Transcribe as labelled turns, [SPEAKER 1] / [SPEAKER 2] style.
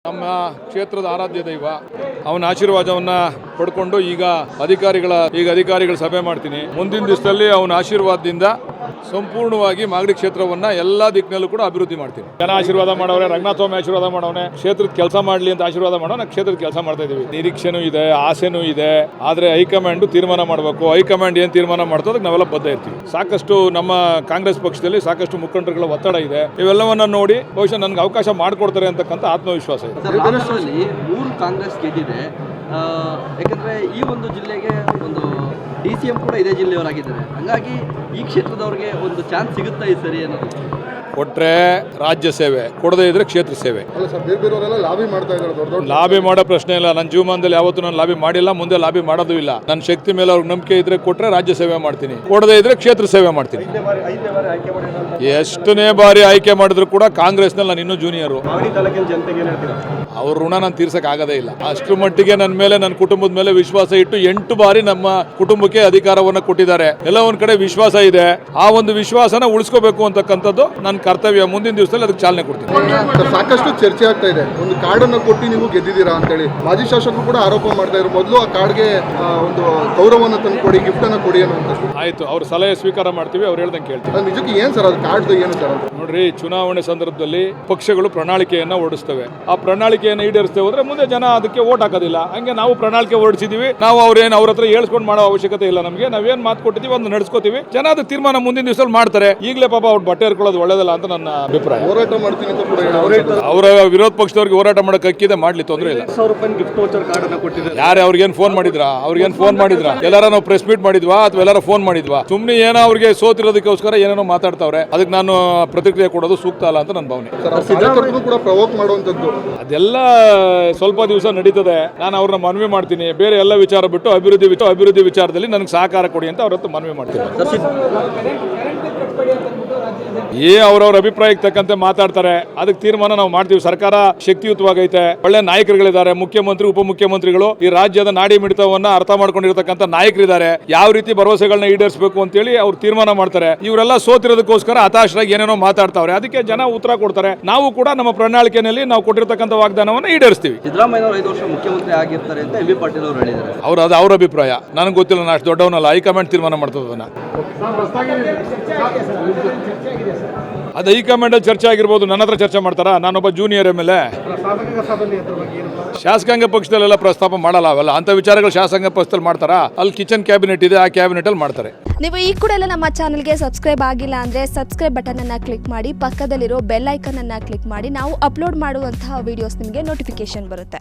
[SPEAKER 1] ನಮ್ಮ ಕ್ಷೇತ್ರದ ಆರಾಧ್ಯ ದೈವ ಅವನ ಆಶೀರ್ವಾದವನ್ನ ಪಡ್ಕೊಂಡು ಈಗ ಅಧಿಕಾರಿಗಳ ಸಭೆ ಮಾಡ್ತೀನಿ. ಮುಂದಿನ ದಿವಸದಲ್ಲಿ ಅವನ ಆಶೀರ್ವಾದದಿಂದ ಸಂಪೂರ್ಣವಾಗಿ ಮಾಗಡಿ ಕ್ಷೇತ್ರವನ್ನ ಎಲ್ಲಾ ದಿಕ್ಕಿನಲ್ಲೂ ಕೂಡ ಅಭಿವೃದ್ಧಿ ಮಾಡ್ತೀನಿ. ಜನ ಆಶೀರ್ವಾದ ಮಾಡವ್ರೆ, ರಂಗನಾಥ ಸ್ವಾಮಿ ಆಶೀರ್ವಾದ ಮಾಡವನೆ, ಕ್ಷೇತ್ರದ ಕೆಲಸ ಮಾಡಲಿ ಅಂತ ಆಶೀರ್ವಾದ ಮಾಡೋಣ. ಕ್ಷೇತ್ರದ ಕೆಲಸ ಮಾಡ್ತಾ ಇದೀವಿ. ನಿರೀಕ್ಷೆನೂ ಇದೆ, ಆಸೆನೂ ಇದೆ. ಆದ್ರೆ ಹೈಕಮಾಂಡ್ ತೀರ್ಮಾನ ಮಾಡಬೇಕು. ಹೈಕಮಾಂಡ್ ಏನ್ ತೀರ್ಮಾನ ಮಾಡ್ತೋ ಅದಕ್ಕೆ ನಾವೆಲ್ಲ ಬದ್ಧ ಇರ್ತೀವಿ. ಸಾಕಷ್ಟು ನಮ್ಮ ಕಾಂಗ್ರೆಸ್ ಪಕ್ಷದಲ್ಲಿ ಸಾಕಷ್ಟು ಮುಖಂಡರುಗಳ ಒತ್ತಡ ಇದೆ. ಇವೆಲ್ಲವನ್ನ ನೋಡಿ ಬಹುಶಃ ನನಗೆ ಅವಕಾಶ ಮಾಡಿಕೊಡ್ತಾರೆ ಅಂತಕ್ಕಂಥ ಆತ್ಮವಿಶ್ವಾಸ ಇದೆ.
[SPEAKER 2] ಮಹಾರಾಷ್ಟ್ರದಲ್ಲಿ 3 ಕಾಂಗ್ರೆಸ್ ಗೆದ್ದಿದೆ. ಯಾಕಂದ್ರೆ ಈ ಒಂದು ಜಿಲ್ಲೆಗೆ ಒಂದು DCM ಕೂಡ ಇದೇ ಜಿಲ್ಲೆಯವರಾಗಿದ್ದಾರೆ. ಹಂಗಾಗಿ ಈ ಕ್ಷೇತ್ರದವ್ರಿಗೆ ಒಂದು ಚಾನ್ಸ್ ಸಿಗುತ್ತಾ ಈ ಸರಿ ಅನ್ನೋದು?
[SPEAKER 1] ಕೊಟ್ರೆ ರಾಜ್ಯ ಸೇವೆ, ಕೊಡದೇ ಇದ್ರೆ ಕ್ಷೇತ್ರ ಸೇವೆ. ಲಾಬಿ ಮಾಡೋ ಪ್ರಶ್ನೆ ಇಲ್ಲ. ನನ್ನ ಜೀವನದಲ್ಲಿ ಯಾವತ್ತೂ ನಾನು ಲಾಬಿ ಮಾಡಿಲ್ಲ, ಮುಂದೆ ಲಾಬಿ ಮಾಡೋದು ಇಲ್ಲ. ನನ್ನ ಶಕ್ತಿ ಮೇಲೆ ಅವ್ರಿಗೆ ನಂಬಿಕೆ ಇದ್ರೆ ಕೊಟ್ರೆ ರಾಜ್ಯ ಸೇವೆ ಮಾಡ್ತೀನಿ, ಕೊಡದೇ ಇದ್ರೆ ಕ್ಷೇತ್ರ ಸೇವೆ ಮಾಡ್ತೀನಿ. ಎಷ್ಟನೇ ಬಾರಿ ಆಯ್ಕೆ ಮಾಡಿದ್ರು ಕೂಡ ಕಾಂಗ್ರೆಸ್ನಲ್ಲಿ ನಾನು ಇನ್ನೂ ಜೂನಿಯರು. ಅವ್ರ ಋಣ ನಾನು ತೀರ್ಸಕ್ ಆಗದೇ ಇಲ್ಲ. ಅಷ್ಟರ ಮಟ್ಟಿಗೆ ನನ್ನ ಮೇಲೆ, ನನ್ನ ಕುಟುಂಬದ ಮೇಲೆ ವಿಶ್ವಾಸ ಇಟ್ಟು 8 ಬಾರಿ ನಮ್ಮ ಕುಟುಂಬಕ್ಕೆ ಅಧಿಕಾರವನ್ನ ಕೊಟ್ಟಿದ್ದಾರೆ. ಎಲ್ಲ ಒಂದ್ ಕಡೆ ವಿಶ್ವಾಸ ಇದೆ. ಆ ಒಂದು ವಿಶ್ವಾಸನ ಉಳಿಸ್ಕೋಬೇಕು ಅಂತಕ್ಕಂಥದ್ದು ನನ್ನ ಕರ್ತವ್ಯ. ಮುಂದಿನ ದಿವಸದಲ್ಲಿ ಅದಕ್ಕೆ ಚಾಲನೆ ಕೊಡ್ತೀನಿ.
[SPEAKER 3] ಸಾಕಷ್ಟು ಚರ್ಚೆ ಆಗ್ತಾ ಇದೆ, ಒಂದು ಕಾರ್ಡನ್ನು ಕೊಟ್ಟು ನೀವು ಗೆದ್ದಿದ್ದೀರಾ ಅಂತೇಳಿ. ಮಾಜಿ ಶಾಸಕರು ಕೂಡ ಆರೋಪ ಮಾಡ್ತಾ ಇದ್ರು, ಮೊದಲು ಆ ಕಾರ್ಡ್ಗೆ ಒಂದು ಗೌರವವನ್ನು ತಂದು ಕೊಡಿ, ಗಿಫ್ಟ್ ಅನ್ನ ಕೊಡಿ ಅನ್ನುವಂಥದ್ದು.
[SPEAKER 1] ಆಯ್ತು, ಅವ್ರ ಸಲಹೆ ಸ್ವೀಕಾರ ಮಾಡ್ತೀವಿ, ಅವ್ರು ಹೇಳ್ದಂಗೆ ಕೇಳ್ತೀವಿ.
[SPEAKER 3] ನಿಜಕ್ಕೆ ಏನ್ ಸರ್ ಅದು ಕಾರ್ಡ್ ಏನು ಸರ್?
[SPEAKER 1] ನೋಡ್ರಿ, ಚುನಾವಣೆ ಸಂದರ್ಭದಲ್ಲಿ ಪಕ್ಷಗಳು ಪ್ರಣಾಳಿಕೆಯನ್ನ ಹೊರಡಿಸ್ತವೆ. ಆ ಪ್ರಣಾಳಿಕೆಯನ್ನು ಈಡೇರಿಸ್ತೇವೆ ಹೋದ್ರೆ ಮುಂದೆ ಜನ ಅದಕ್ಕೆ ವೋಟ್ ಹಾಕೋದಿಲ್ಲ. ಹಂಗೆ ನಾವು ಪ್ರಣಾಳಿಕೆ ಹೊರಡಿಸಿದೀವಿ. ನಾವು ಅವ್ರ ಹತ್ರ ಹೇಳ್ಸ್ಕೊಂಡು ಮಾಡೋ ಅವಶ್ಯಕತೆ ಇಲ್ಲ. ನಮಗೆ ನಾವೇನ್ ಮಾತು ಕೊಟ್ಟಿದ್ದೀವಿ ಅದನ್ನ ನಡೆಸ್ಕೋತೀವಿ. ಜನ ಅದು ತೀರ್ಮಾನ ಮುಂದಿನ ದಿವಸದಲ್ಲಿ ಮಾಡ್ತಾರೆ. ಈಗಲೇ ಪಾಪ ಅವ್ರು ಬಟ್ಟೆ ಹರ್ಕೊಳ್ಳೋದು ಒಳ್ಳೇದಲ್ಲ ಅಂತ ನನ್ನ ಅಭಿಪ್ರಾಯ.
[SPEAKER 3] ಹೋರಾಟ ಮಾಡ್ತೀನಿ ಅಂತ ಕೂಡ
[SPEAKER 1] ಅವರ ವಿರೋಧ ಪಕ್ಷದವ್ರಿಗೆ ಹೋರಾಟ ಮಾಡಕ್ಕೆ ಅಕ್ಕಿದೆ, ಮಾಡ್ಲಿ, ತೊಂದರೆ ಇಲ್ಲ. ಯಾರೇ ಅವ್ರಿಗೇನ್ ಫೋನ್ ಮಾಡಿದ್ರ? ಎಲ್ಲಾರ ನಾವು ಪ್ರೆಸ್ ಮೀಟ್ ಮಾಡಿದ್ವಾ ಅಥವಾ ಎಲ್ಲಾರ ಫೋನ್ ಮಾಡಿದ್ವಾ? ಸುಮ್ನೆ ಏನೋ ಅವ್ರಿಗೆ ಸೋತಿರೋದಕ್ಕೋಸ್ಕರ ಏನೇನೋ ಮಾತಾಡ್ತಾವ್ರೆ. ಅದಕ್ಕೆ ನಾನು ಪ್ರತಿಕ್ರಿಯೆ ಕೊಡೋದು ಸೂಕ್ತ ಅಲ್ಲ ಅಂತ ನನ್ನ ಭಾವನೆ. ಅದೆಲ್ಲ ಸ್ವಲ್ಪ ದಿವಸ ನಡೀತದೆ. ನಾನು ಅವ್ರನ್ನ ಮನವಿ ಮಾಡ್ತೀನಿ. ಬೇರೆ ಎಲ್ಲ ವಿಚಾರ ಬಿಟ್ಟು ಅಭಿವೃದ್ಧಿ ವಿಚಾರದಲ್ಲಿ ನನಗೆ ಸಹಕಾರ ಕೊಡಿ ಅಂತ ಅವ್ರ ಹತ್ರ ಮನವಿ ಮಾಡ್ತೀನಿ. ಅವ್ರವ್ರ ಅಭಿಪ್ರಾಯಕ್ಕೆ ತಕ್ಕಂತೆ ಮಾತಾಡ್ತಾರೆ. ಅದಕ್ಕೆ ತೀರ್ಮಾನ ನಾವು ಮಾಡ್ತೀವಿ. ಸರ್ಕಾರ ಶಕ್ತಿಯುತವಾಗೈತೆ, ಒಳ್ಳೆ ನಾಯಕರುಗಳಿದ್ದಾರೆ. ಮುಖ್ಯಮಂತ್ರಿ, ಉಪಮುಖ್ಯಮಂತ್ರಿಗಳು ಈ ರಾಜ್ಯದ ನಾಡಿ ಮಿಡಿತವನ್ನ ಅರ್ಥ ಮಾಡ್ಕೊಂಡಿರ್ತಕ್ಕಂಥ ನಾಯಕರಿದ್ದಾರೆ. ಯಾವ ರೀತಿ ಭರವಸೆಗಳನ್ನ ಈಡೇರಿಸಬೇಕು ಅಂತೇಳಿ ಅವ್ರು ತೀರ್ಮಾನ ಮಾಡ್ತಾರೆ. ಇವರೆಲ್ಲ ಸೋತಿರೋದಕ್ಕೋಸ್ಕರ ಹತಾಶರಾಗಿ ಏನೇನೋ ಮಾತಾಡ್ತಾವ್ರೆ. ಅದಕ್ಕೆ ಜನ ಉತ್ತರ ಕೊಡ್ತಾರೆ. ನಾವು ಕೂಡ ನಮ್ಮ ಪ್ರಣಾಳಿಕೆಯಲ್ಲಿ ನಾವು ಕೊಟ್ಟಿರ್ತಕ್ಕಂಥ ವಾಗ್ದಾನವನ್ನು ಈಡೇರಿಸ್ತೀವಿ.
[SPEAKER 2] ಸಿದ್ದರಾಮಯ್ಯ 5 ವರ್ಷ ಮುಖ್ಯಮಂತ್ರಿ ಆಗಿರ್ತಾರೆ ಅಂತ MB ಪಾಟೀಲ್ ಅವರು ಹೇಳಿದ್ದಾರೆ.
[SPEAKER 1] ಅದು ಅವ್ರ ಅಭಿಪ್ರಾಯ, ನನಗೆ ಗೊತ್ತಿಲ್ಲ. ನಾನು ಅಷ್ಟು ದೊಡ್ಡವನಲ್ಲ. ಹೈಕಮಾಂಡ್ ತೀರ್ಮಾನ ಮಾಡ್ತದನ್ನ. ಅದು ಹೈಕಮಾಂಡ್ ಚರ್ಚೆ ಆಗಿರ್ಬೋದು. ನನ್ನ ಹತ್ರ ಚರ್ಚೆ ಮಾಡ್ತಾರಾ? ನಾನೊಬ್ಬ ಜೂನಿಯರ್ MLA. ಶಾಸಕಾಂಗ ಪಕ್ಷದಲ್ಲೆಲ್ಲ ಪ್ರಸ್ತಾಪ ಮಾಡಲ್ಲ. ಅವೆಲ್ಲ ಅಂತ ವಿಚಾರಗಳು ಶಾಸಕಾಂಗ ಪಕ್ಷದಲ್ಲಿ ಮಾಡ್ತಾರಾ? ಅಲ್ಲಿ ಕಿಚನ್ ಕ್ಯಾಬಿನೆಟ್ ಇದೆ, ಆ ಕ್ಯಾಬಿನೆಟ್ ಅಲ್ಲಿ ಮಾಡ್ತಾರೆ.
[SPEAKER 4] ನೀವು ಈ ಕೂಡ ಎಲ್ಲ ನಮ್ಮ ಚಾನಲ್ಗೆ ಸಬ್ಸ್ಕ್ರೈಬ್ ಆಗಿಲ್ಲ ಅಂದ್ರೆ ಸಬ್ಸ್ಕ್ರೈಬ್ ಬಟನ್ ಅನ್ನ ಕ್ಲಿಕ್ ಮಾಡಿ, ಪಕ್ಕದಲ್ಲಿರೋ ಬೆಲ್ ಐಕನ್ ಅನ್ನ ಕ್ಲಿಕ್ ಮಾಡಿ. ನಾವು ಅಪ್ಲೋಡ್ ಮಾಡುವಂತಹ ವಿಡಿಯೋಸ್ ನಿಮಗೆ ನೋಟಿಫಿಕೇಶನ್ ಬರುತ್ತೆ.